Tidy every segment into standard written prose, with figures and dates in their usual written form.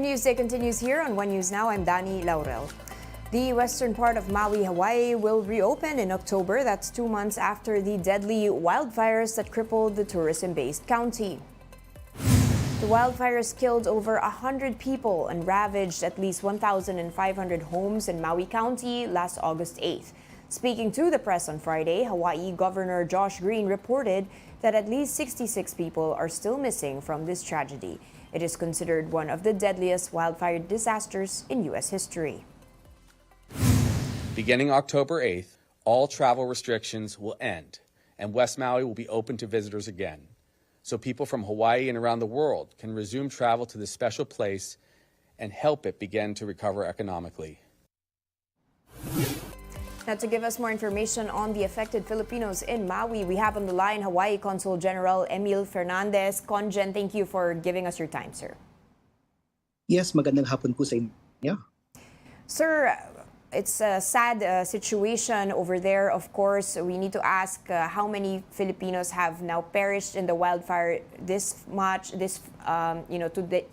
News Day continues here on One News Now. I'm Dani Laurel. The western part of Maui, Hawaii will reopen in October. That's 2 months after the deadly wildfires that crippled the tourism-based county. The wildfires killed over 100 people and ravaged at least 1,500 homes in Maui County last August 8th. Speaking to the press on Friday, Hawaii Governor Josh Green reported that at least 66 people are still missing from this tragedy. It is considered one of the deadliest wildfire disasters in U.S. history. Beginning October 8th, all travel restrictions will end, and West Maui will be open to visitors again. So people from Hawaii and around the world can resume travel to this special place and help it begin to recover economically. Now, to give us more information on the affected Filipinos in Maui, we have on the line Hawaii Consul General Emil Fernandez. Congen, thank you for giving us your time, sir. Yes, magandang hapon po sa inyo. Sir, it's a sad situation over there. Of course, we need to ask how many Filipinos have now perished in the wildfire. To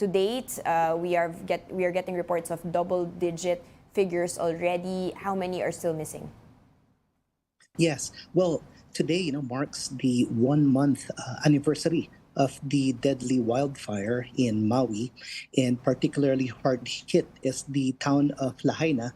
date, we are getting reports of double-digit figures already. How many are still missing? Yes, well, today marks the 1-month anniversary of the deadly wildfire in Maui, and particularly hard hit is the town of Lahaina,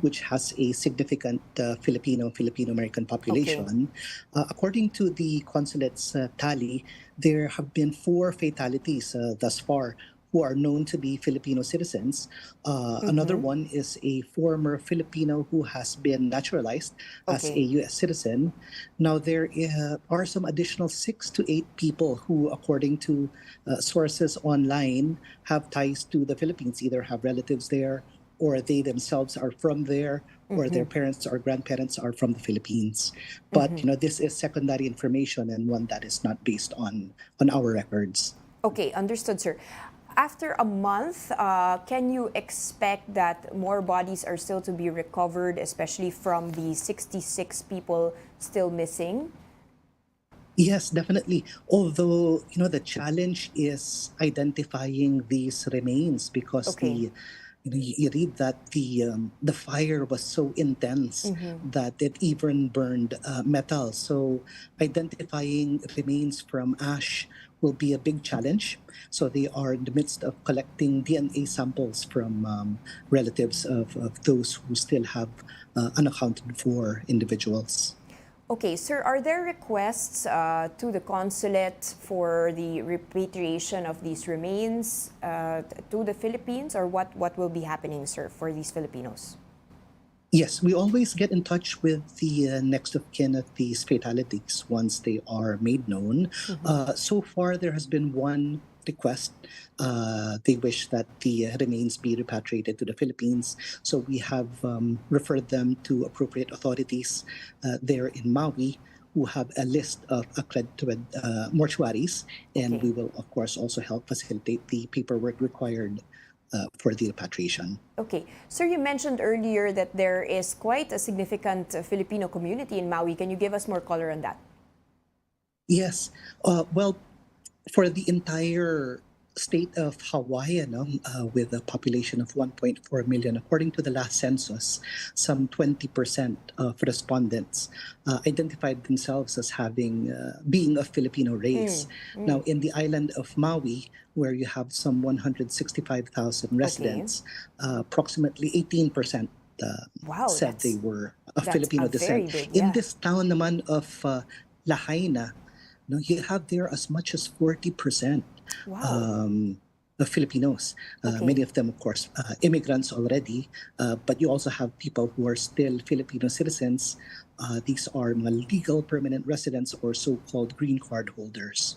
which has a significant Filipino-American population. Okay. According to the consulate's tally, there have been 4 fatalities thus far who are known to be Filipino citizens. Another one is a former Filipino who has been naturalized as a U.S. citizen. Now, there are some additional 6 to 8 people who, according to sources online, have ties to the Philippines, either have relatives there, or they themselves are from there, or their parents or grandparents are from the Philippines. But this is secondary information and one that is not based on our records. Okay, understood, sir. After a month, can you expect that more bodies are still to be recovered, especially from the 66 people still missing? Yes, definitely. Although, the challenge is identifying these remains because you read that the fire was so intense that it even burned metal. So identifying remains from ash will be a big challenge. So they are in the midst of collecting DNA samples from relatives of those who still have unaccounted for individuals. Okay, sir, are there requests to the consulate for the repatriation of these remains to the Philippines, or what will be happening, sir, for these Filipinos? Yes, we always get in touch with the next of kin of these fatalities once they are made known. So far, there has been one request. They wish that the remains be repatriated to the Philippines. So we have referred them to appropriate authorities there in Maui, who have a list of accredited mortuaries. And we will, of course, also help facilitate the paperwork required for the repatriation. Okay. Sir, you mentioned earlier that there is quite a significant Filipino community in Maui. Can you give us more color on that? Yes. Well, for the entire state of Hawaii, with a population of 1.4 million, according to the last census, some 20% of respondents identified themselves as being of Filipino race. Now, in the island of Maui, where you have some 165,000 residents, approximately 18% said they were of Filipino descent. Big, in this town naman of Lahaina, you have there as much as 40% of Filipinos. Many of them, of course, immigrants already, but you also have people who are still Filipino citizens. These are legal permanent residents or so-called green card holders.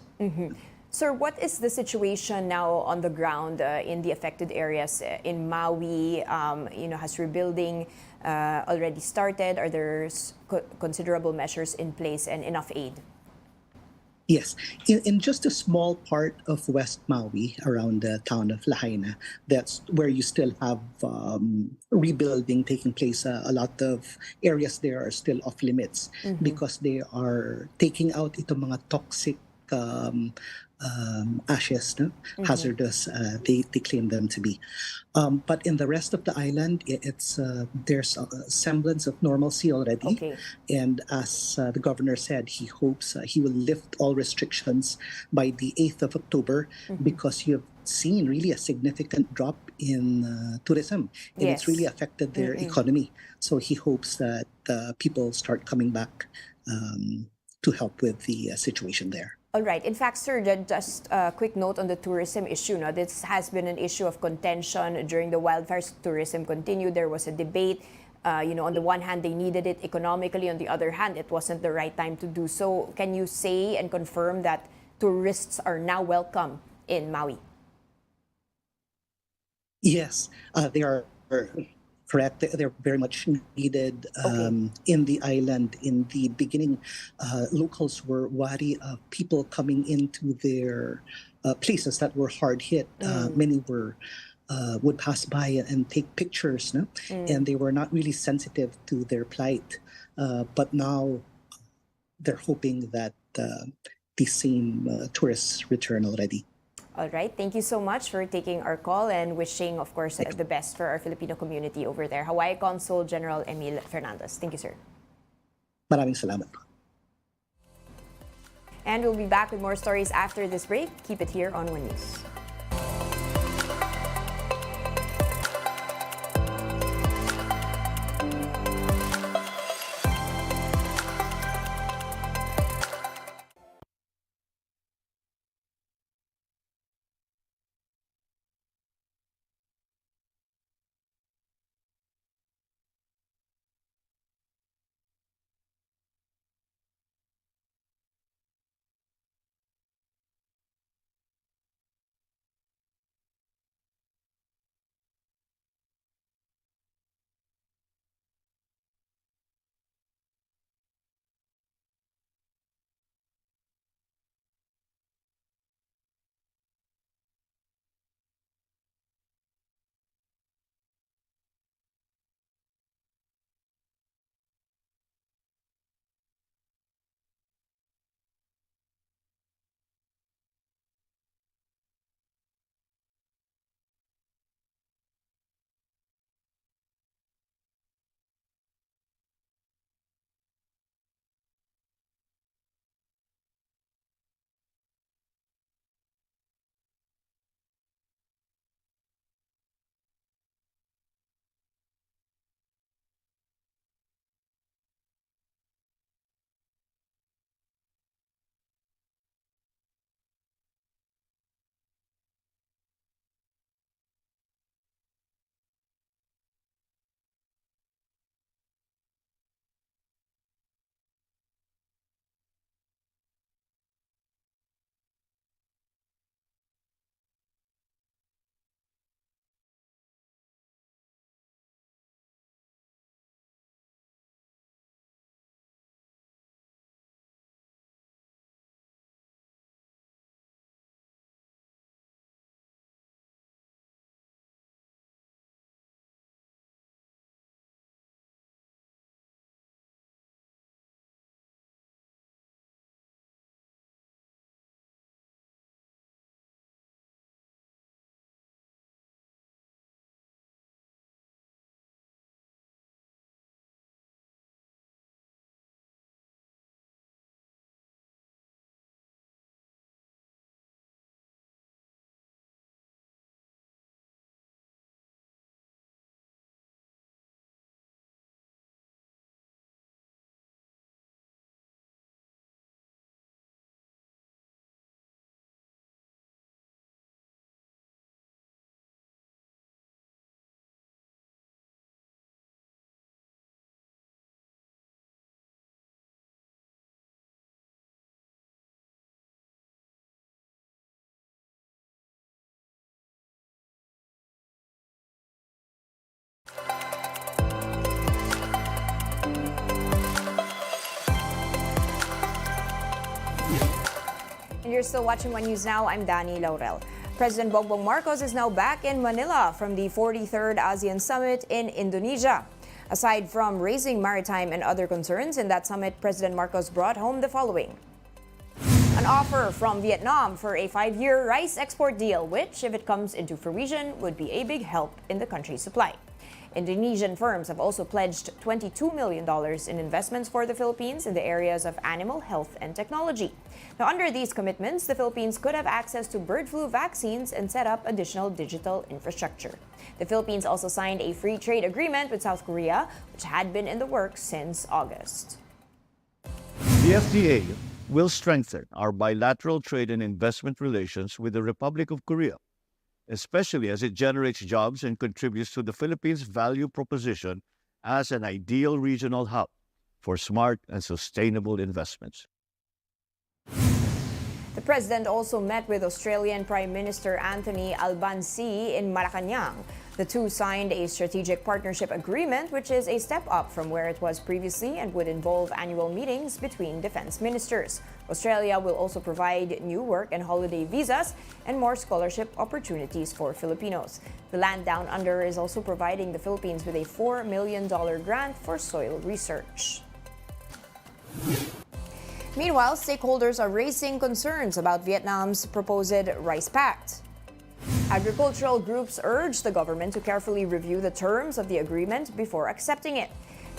Sir, what is the situation now on the ground in the affected areas in Maui? Has rebuilding already started? Are there considerable measures in place and enough aid? Yes, in just a small part of West Maui, around the town of Lahaina, that's where you still have rebuilding taking place. A lot of areas there are still off limits because they are taking out itong mga toxic ashes, no? Hazardous, they claim them to be. But in the rest of the island, it's there's a semblance of normalcy already. Okay. And as the governor said, he hopes he will lift all restrictions by the 8th of October because you have seen really a significant drop in tourism, and it's Yes. really affected their economy. So he hopes that people start coming back to help with the situation there. All right. In fact, sir, just a quick note on the tourism issue. Now, this has been an issue of contention during the wildfires. Tourism continued. There was a debate. On the one hand, they needed it economically. On the other hand, it wasn't the right time to do so. Can you say and confirm that tourists are now welcome in Maui? Yes, they are correct. They're very much needed Okay. in the island. In the beginning, locals were wary of people coming into their places that were hard hit. Many would pass by and take pictures, no? And they were not really sensitive to their plight. But now they're hoping that the same tourists return already. All right. Thank you so much for taking our call and wishing, of course, Thank you. the best for our Filipino community over there. Hawaii Consul General Emil Fernandez. Thank you, sir. Maraming salamat. And we'll be back with more stories after this break. Keep it here on One News. And you're still watching One News Now. I'm Danny Laurel. President Bongbong Marcos is now back in Manila from the 43rd ASEAN Summit in Indonesia. Aside from raising maritime and other concerns in that summit, President Marcos brought home the following. An offer from Vietnam for a 5-year rice export deal, which, if it comes into fruition, would be a big help in the country's supply. Indonesian firms have also pledged $22 million in investments for the Philippines in the areas of animal health and technology. Now, under these commitments, the Philippines could have access to bird flu vaccines and set up additional digital infrastructure. The Philippines also signed a free trade agreement with South Korea, which had been in the works since August. The FDA will strengthen our bilateral trade and investment relations with the Republic of Korea, especially as it generates jobs and contributes to the Philippines' value proposition as an ideal regional hub for smart and sustainable investments. The president also met with Australian Prime Minister Anthony Albanese in Malacanang. The two signed a strategic partnership agreement, which is a step up from where it was previously and would involve annual meetings between defense ministers. Australia will also provide new work and holiday visas and more scholarship opportunities for Filipinos. The Land Down Under is also providing the Philippines with a $4 million grant for soil research. Meanwhile, stakeholders are raising concerns about Vietnam's proposed rice pact. Agricultural groups urged the government to carefully review the terms of the agreement before accepting it.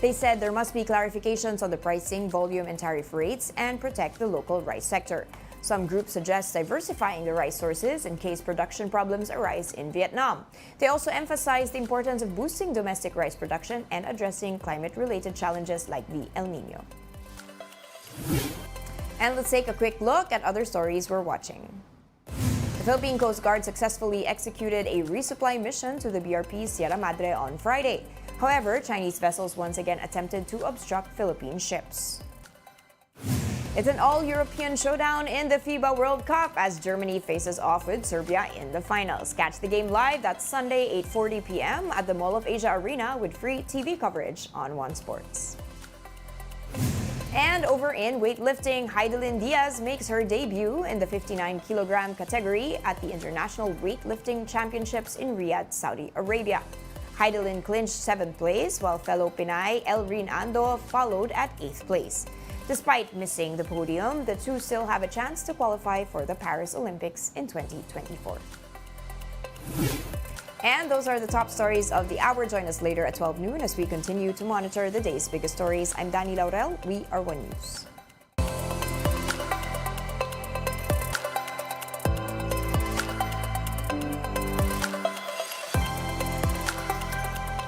They said there must be clarifications on the pricing, volume, and tariff rates and protect the local rice sector. Some groups suggest diversifying the rice sources in case production problems arise in Vietnam. They also emphasize the importance of boosting domestic rice production and addressing climate-related challenges like the El Nino. And let's take a quick look at other stories we're watching. The Philippine Coast Guard successfully executed a resupply mission to the BRP Sierra Madre on Friday. However, Chinese vessels once again attempted to obstruct Philippine ships. It's an all-European showdown in the FIBA World Cup as Germany faces off with Serbia in the finals. Catch the game live, that's Sunday, 8:40 p.m. at the Mall of Asia Arena with free TV coverage on One Sports. And over in weightlifting, Heidelin Diaz makes her debut in the 59-kilogram category at the International Weightlifting Championships in Riyadh, Saudi Arabia. Heidelin clinched 7th place, while fellow Pinay Elrin Ando followed at 8th place. Despite missing the podium, the two still have a chance to qualify for the Paris Olympics in 2024. And those are the top stories of the hour. Join us later at 12 noon as we continue to monitor the day's biggest stories. I'm Danny Laurel. We are One News.